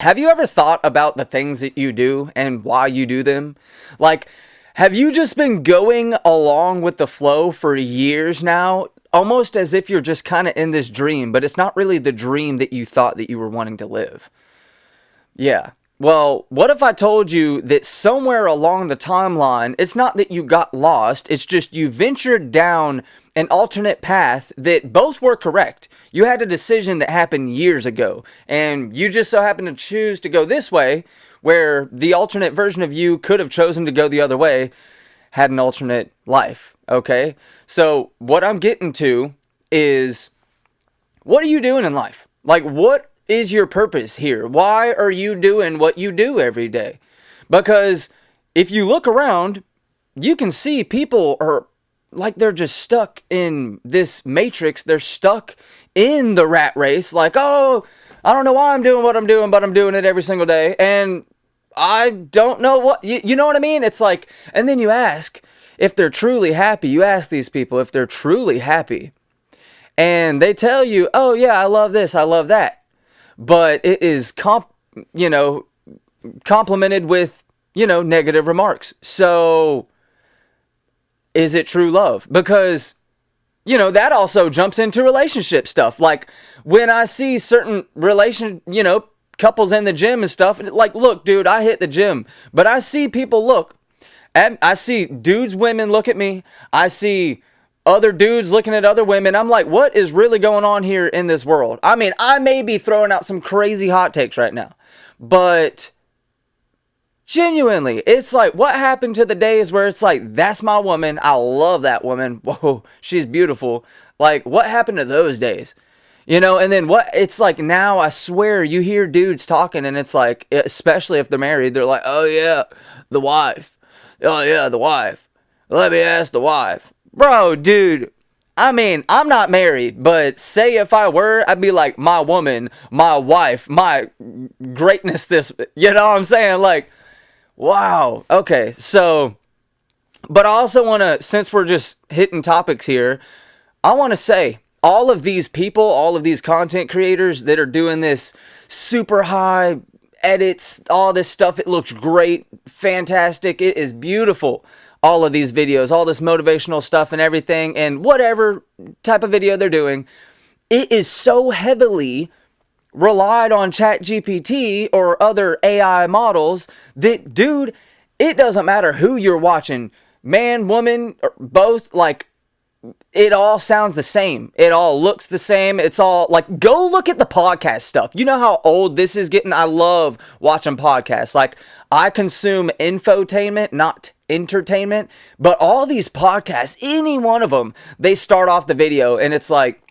Have you ever thought about the things that you do and why you do them? Like, have you just been going along with the flow for years now, almost as if you're just kind of in this dream, but it's not really the dream that you thought that you were wanting to live? Yeah. Well, what if I told you that somewhere along the timeline, it's not that you got lost, it's just you ventured down an alternate path that both were correct. You had a decision that happened years ago, and you just so happened to choose to go this way, where the alternate version of you could have chosen to go the other way, had an alternate life. Okay? So, what I'm getting to is, what are you doing in life? Like, what is your purpose here? Why are you doing what you do every day? Because if you look around, you can see people are like they're just stuck in this matrix. They're stuck in the rat race. Like, oh, I don't know why I'm doing what I'm doing, but I'm doing it every single day. And I don't know what, you know what I mean? It's like, and then you ask if they're truly happy. You ask these people if they're truly happy. And they tell you, oh yeah, I love this, I love that. But it is complemented with, negative remarks. So is it true love? Because, that also jumps into relationship stuff. Like when I see certain couples in the gym and stuff, like, look, dude, I hit the gym, but I see people look, and I see dudes, women look at me. I see other dudes looking at other women. I'm like, what is really going on here in this world? I mean, I may be throwing out some crazy hot takes right now, but genuinely, it's like, what happened to the days where it's like, that's my woman, I love that woman, whoa, she's beautiful. Like, what happened to those days? And then it's like now, I swear, you hear dudes talking, and it's like, especially if they're married, they're like, oh yeah, the wife. Oh yeah, the wife. Let me ask the wife. Bro, dude, I mean, I'm not married, but say if I were, I'd be like, my woman, my wife, my greatness, this, you know what I'm saying? Like, wow. Okay, so, but I also want to, since we're just hitting topics here, I want to say, all of these people, all of these content creators that are doing this super high edits, all this stuff, it looks great, fantastic, it is beautiful. All of these videos, all this motivational stuff and everything, and whatever type of video they're doing, it is so heavily relied on ChatGPT or other AI models that, dude, it doesn't matter who you're watching, man, woman, or both, like, it all sounds the same. It all looks the same. It's all like, go look at the podcast stuff. You know how old this is getting? I love watching podcasts. Like, I consume infotainment, not entertainment, but all these podcasts, any one of them, they start off the video and it's like,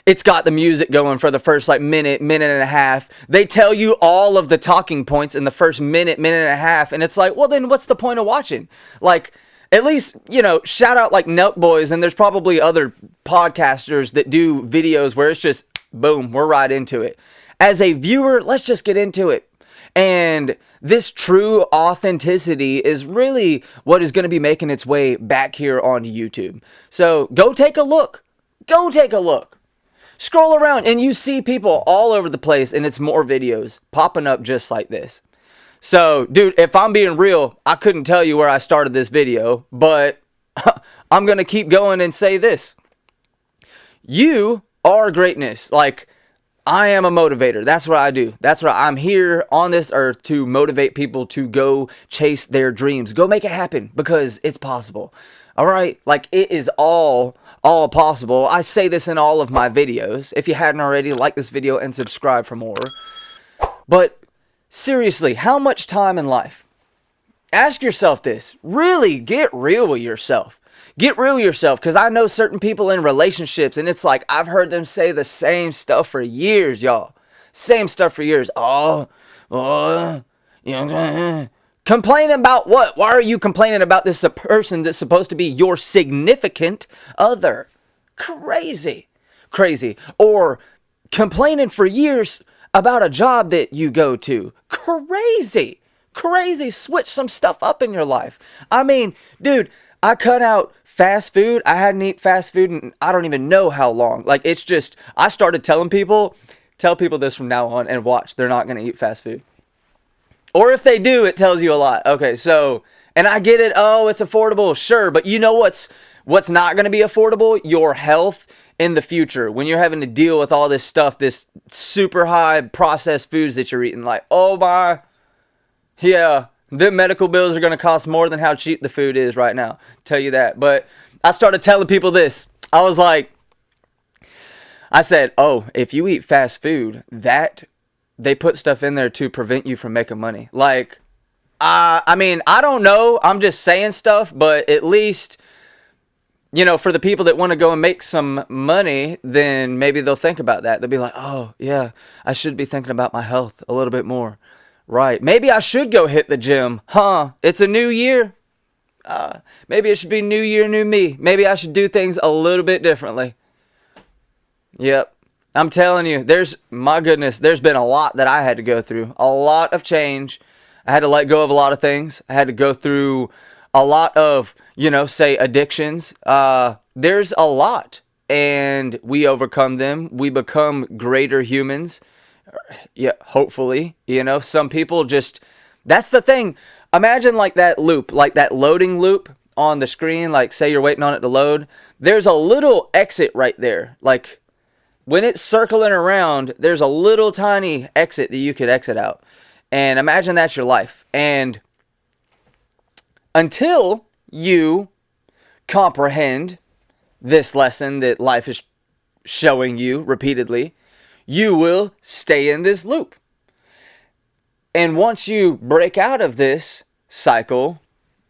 it's got the music going for the first like minute and a half. They tell you all of the talking points in the first minute and a half. And it's like, well, then what's the point of watching? Like, at least, shout out like Nelk Boys, and there's probably other podcasters that do videos where it's just, boom, we're right into it. As a viewer, let's just get into it. And this true authenticity is really what is going to be making its way back here on YouTube. So go take a look. Go take a look. Scroll around and you see people all over the place, and it's more videos popping up just like this. So, dude, if I'm being real, I couldn't tell you where I started this video, but I'm going to keep going and say this. You are greatness. Like, I am a motivator. That's what I do. That's what I'm here on this earth to motivate people to go chase their dreams. Go make it happen because it's possible. All right? Like, it is all possible. I say this in all of my videos. If you hadn't already, like this video and subscribe for more. But seriously, how much time in life? Ask yourself this. Really get real with yourself. Get real with yourself, because I know certain people in relationships, and it's like, I've heard them say the same stuff for years, y'all. Same stuff for years. Complaining about what? Why are you complaining about this person that's supposed to be your significant other? Crazy. Or complaining for years about a job that you go to. Crazy. Switch some stuff up in your life. I mean, dude, I cut out fast food. I hadn't eaten fast food in I don't even know how long. Like, it's just, I started telling people Tell people this from now on and watch. They're not going to eat fast food. Or if they do, it tells you a lot. Okay, so, and I get it. Oh, it's affordable. Sure. But you know what's not going to be affordable? Your health in the future. When you're having to deal with all this stuff, this super high processed foods that you're eating. Like, oh my, yeah, the medical bills are going to cost more than how cheap the food is right now. Tell you that. But I started telling people this. I was like, I said, oh, if you eat fast food, that they put stuff in there to prevent you from making money. Like, I mean, I don't know. I'm just saying stuff, but at least, you know, for the people that want to go and make some money, then maybe they'll think about that. They'll be like, oh, yeah, I should be thinking about my health a little bit more. Right. Maybe I should go hit the gym. Huh? It's a new year. Maybe it should be new year, new me. Maybe I should do things a little bit differently. Yep. I'm telling you, my goodness, there's been a lot that I had to go through. A lot of change. I had to let go of a lot of things. I had to go through a lot of, you know, say addictions. There's a lot, and we overcome them. We become greater humans. Yeah, hopefully. You know, some people just, that's the thing. Imagine like that loop, like that loading loop on the screen. Like say you're waiting on it to load. There's a little exit right there. Like, when it's circling around, there's a little tiny exit that you could exit out. And imagine that's your life. And until you comprehend this lesson that life is showing you repeatedly, you will stay in this loop. And once you break out of this cycle,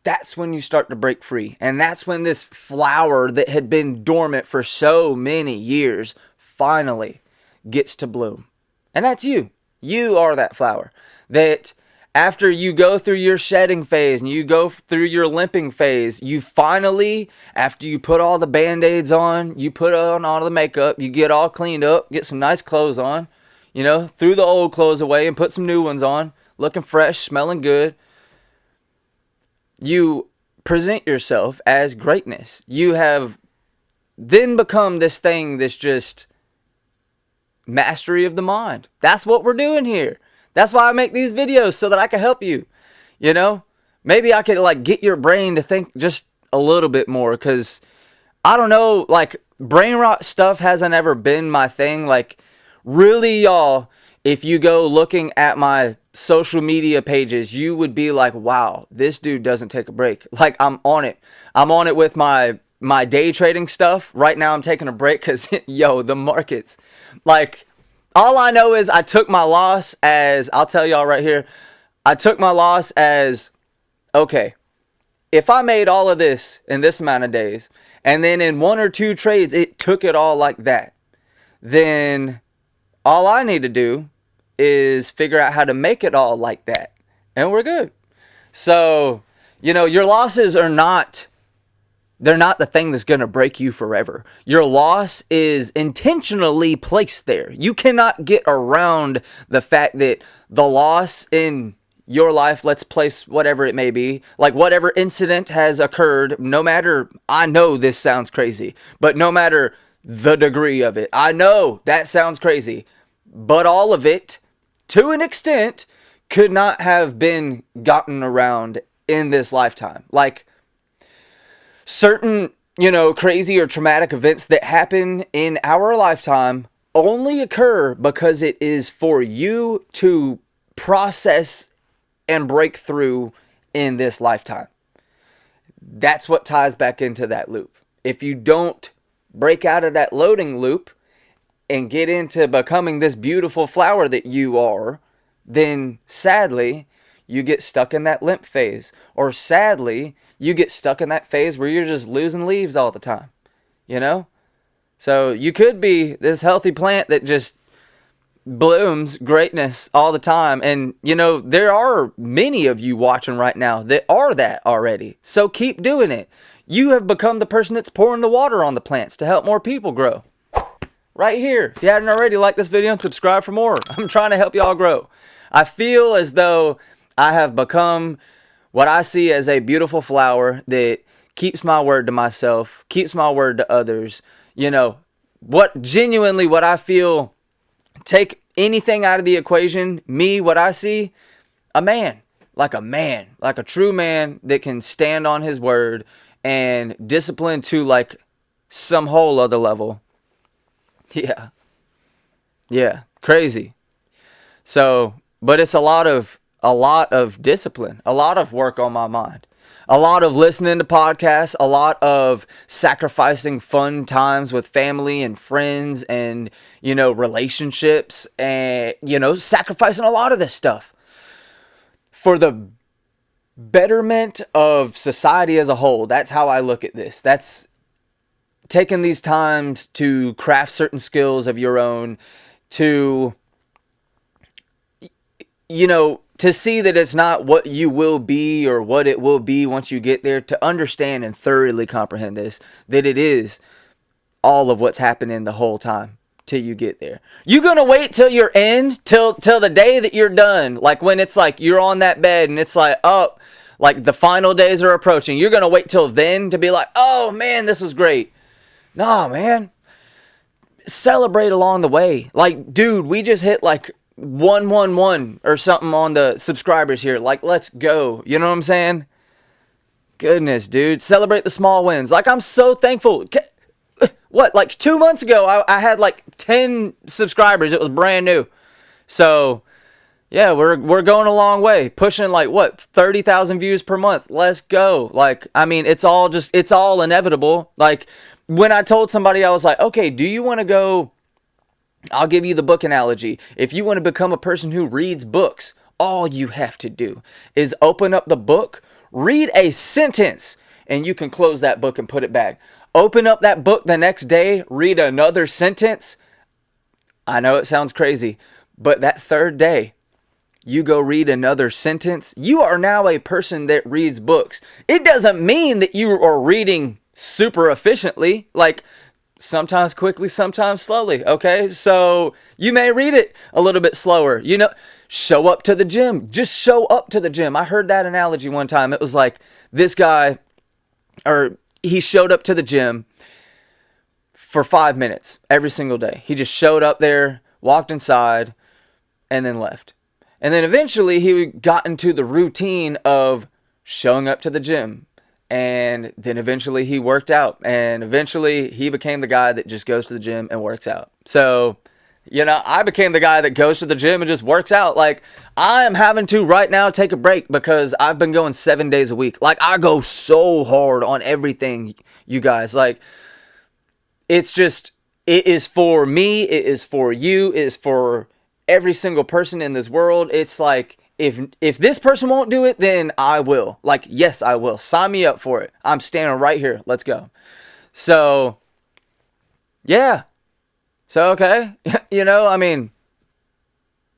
that's when you start to break free. And that's when this flower that had been dormant for so many years finally gets to bloom. And that's you. You are that flower that after you go through your shedding phase and you go through your limping phase, you finally, after you put all the band-aids on, you put on all the makeup, you get all cleaned up, get some nice clothes on, you know, threw the old clothes away and put some new ones on, looking fresh, smelling good. You present yourself as greatness. You have then become this thing that's just mastery of the mind. That's what we're doing here. That's why I make these videos, so that I can help you. You know, maybe I could like get your brain to think just a little bit more, because I don't know, like brain rot stuff hasn't ever been my thing. Like really, y'all, if you go looking at my social media pages, you would be like, wow, this dude doesn't take a break. Like I'm on it. I'm on it with my day trading stuff. Right now I'm taking a break because, yo, the markets. Like, all I know is I took my loss as, I'll tell y'all right here, I took my loss as, okay, if I made all of this in this amount of days, and then in 1 or 2 trades, it took it all like that, then all I need to do is figure out how to make it all like that, and we're good. So, you know, your losses are not, they're not the thing that's going to break you forever. Your loss is intentionally placed there. You cannot get around the fact that the loss in your life, let's place whatever it may be, like whatever incident has occurred, no matter, I know this sounds crazy, but no matter the degree of it, I know that sounds crazy, but all of it, to an extent, could not have been gotten around in this lifetime. Like, certain, you know, crazy or traumatic events that happen in our lifetime only occur because it is for you to process and break through in this lifetime. That's what ties back into that loop. If you don't break out of that loading loop and get into becoming this beautiful flower that you are, then sadly, you get stuck in that limp phase. Or sadly, you get stuck in that phase where you're just losing leaves all the time, you know? So you could be this healthy plant that just blooms greatness all the time. And, you know, there are many of you watching right now that are that already. So keep doing it. You have become the person that's pouring the water on the plants to help more people grow. Right here. If you hadn't already, like this video and subscribe for more. I'm trying to help y'all grow. I feel as though I have become what I see as a beautiful flower that keeps my word to myself, keeps my word to others. You know, what I feel, take anything out of the equation, what I see, a man, like a true man that can stand on his word and discipline to like some whole other level. Yeah. Yeah. Crazy. So, but it's a lot of discipline, a lot of work on my mind, a lot of listening to podcasts, a lot of sacrificing fun times with family and friends and, relationships and, sacrificing a lot of this stuff for the betterment of society as a whole. That's how I look at this. That's taking these times to craft certain skills of your own, to to see that it's not what you will be or what it will be once you get there, to understand and thoroughly comprehend this, that it is all of what's happening the whole time till you get there. You're going to wait till your end, till the day that you're done. Like when it's like you're on that bed and it's like, oh, like the final days are approaching. You're going to wait till then to be like, oh man, this was great. Nah, man. Celebrate along the way. Like, dude, we just hit like 111 or something on the subscribers here. Like, let's go. You know what I'm saying? Goodness, dude. Celebrate the small wins. Like, I'm so thankful. What, like 2 months ago, I had like 10 subscribers. It was brand new. So, yeah, we're going a long way. Pushing like, what, 30,000 views per month. Let's go. Like, I mean, it's all inevitable. Like, when I told somebody, I was like, okay, do you want to go... I'll give you the book analogy. If you want to become a person who reads books, all you have to do is open up the book, read a sentence, and you can close that book and put it back. Open up that book the next day, read another sentence. I know it sounds crazy, but that third day, you go read another sentence. You are now a person that reads books. It doesn't mean that you are reading super efficiently, like sometimes quickly, sometimes slowly. Okay. So you may read it a little bit slower, show up to the gym, just show up to the gym. I heard that analogy one time. It was like this guy, or he showed up to the gym for 5 minutes every single day. He just showed up there, walked inside, and then left. And then eventually he got into the routine of showing up to the gym. And then eventually he worked out, and eventually he became the guy that just goes to the gym and works out. So, I became the guy that goes to the gym and just works out. Like, I am having to right now take a break because I've been going 7 days a week. Like, I go so hard on everything, you guys. Like, it's just, it is for me, it is for you, it is for every single person in this world. It's like, if this person won't do it, then I will. Like, yes, I will. Sign me up for it. I'm standing right here. Let's go. So, yeah. So, okay. I mean,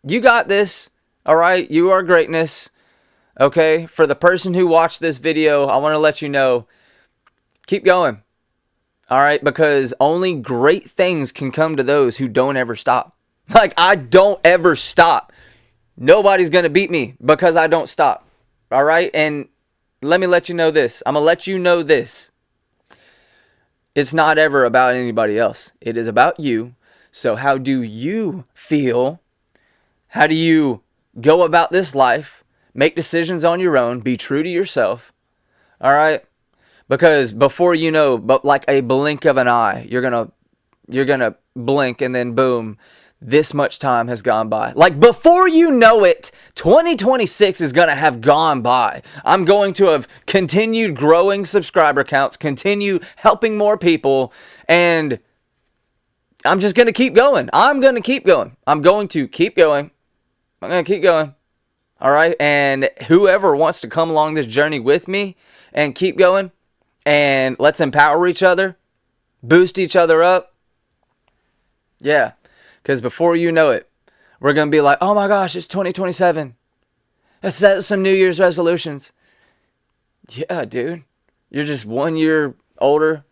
you got this. All right. You are greatness. Okay. For the person who watched this video, I want to let you know, keep going. All right. Because only great things can come to those who don't ever stop. Like, I don't ever stop. Nobody's going to beat me because I don't stop. All right. And let me let you know this. I'm going to let you know this. It's not ever about anybody else. It is about you. So how do you feel? How do you go about this life? Make decisions on your own. Be true to yourself. All right. Because before you know, but like a blink of an eye, you're going to blink and then boom. This much time has gone by. Like, before you know it, 2026 is going to have gone by. I'm going to have continued growing subscriber counts, continue helping more people, and I'm just going to keep going. I'm going to keep going. I'm going to keep going. I'm going to keep going. All right? And whoever wants to come along this journey with me and keep going, and let's empower each other, boost each other up. Yeah. Because before you know it, we're going to be like, oh my gosh, it's 2027. Let's set some New Year's resolutions. Yeah, dude. You're just 1 year older.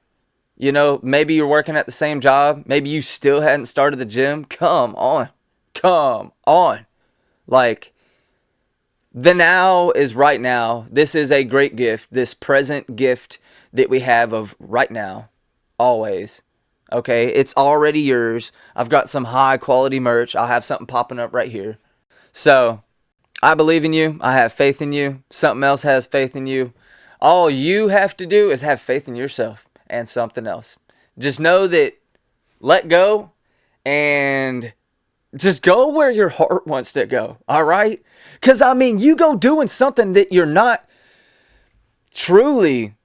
Maybe you're working at the same job. Maybe you still hadn't started the gym. Come on. Come on. Like, the now is right now. This is a great gift. This present gift that we have of right now. Always. Okay, it's already yours. I've got some high quality merch. I'll have something popping up right here. So I believe in you. I have faith in you. Something else has faith in you. All you have to do is have faith in yourself and something else. Just know that, let go and just go where your heart wants to go. All right? Because, I mean, you go doing something that you're not truly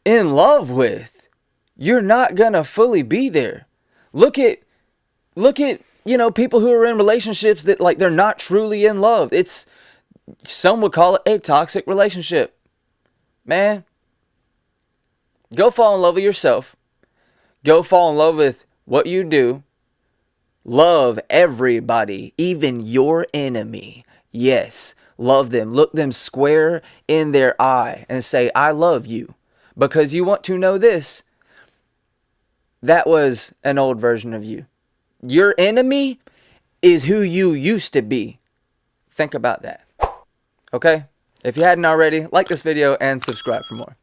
in love with, you're not going to fully be there. Look at, people who are in relationships that, like, they're not truly in love. Some would call it a toxic relationship. Man, go fall in love with yourself. Go fall in love with what you do. Love everybody, even your enemy. Yes, love them. Look them square in their eye and say, I love you. Because you want to know this. That was an old version of you. Your enemy is who you used to be. Think about that. Okay? If you hadn't already, like this video and subscribe for more.